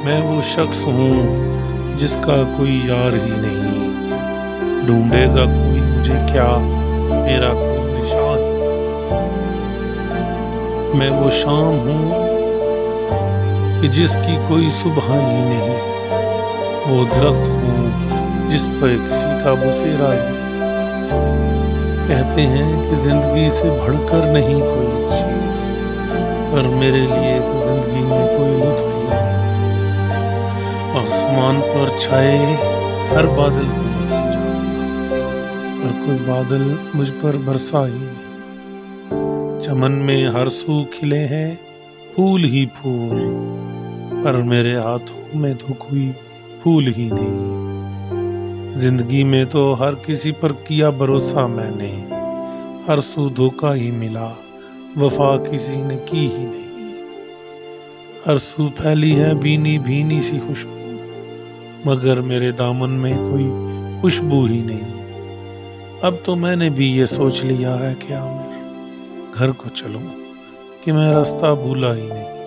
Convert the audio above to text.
میں وہ شخص ہوں جس کا کوئی یار ہی نہیں، ڈھونڈے گا کوئی مجھے کیا، میرا کوئی نشان ہی۔ میں وہ شام ہوں کہ جس کی کوئی صبح ہی نہیں، وہ درخت ہوں جس پر کسی کا بسیرا ہی نہیں۔ کہتے ہیں کہ زندگی سے بڑھ کر نہیں کوئی چیز، پر میرے لیے تو زندگی میں کوئی لطف ہی نہیں۔ آسمان پر چھائے ہر بادل کو میں سمجھا، پر کوئی بادل مجھ پر برسا ہی نہیں۔ چمن میں ہر سو کھلے ہیں پھول ہی پھول، پر میرے ہاتھوں میں تو کوئی پھول ہی نہیں۔ زندگی میں تو ہر کسی پر کیا بھروسہ میں نے، ہر سو دھوکا ہی ملا، وفا کسی نے کی ہی نہیں۔ ہر سو پھیلی ہے بھینی بھینی سی خوشبو، مگر میرے دامن میں کوئی خوشبو ہی نہیں۔ اب تو میں نے بھی یہ سوچ لیا ہے کہ عامر گھر کو چلوں، کہ میں راستہ بھولا ہی نہیں۔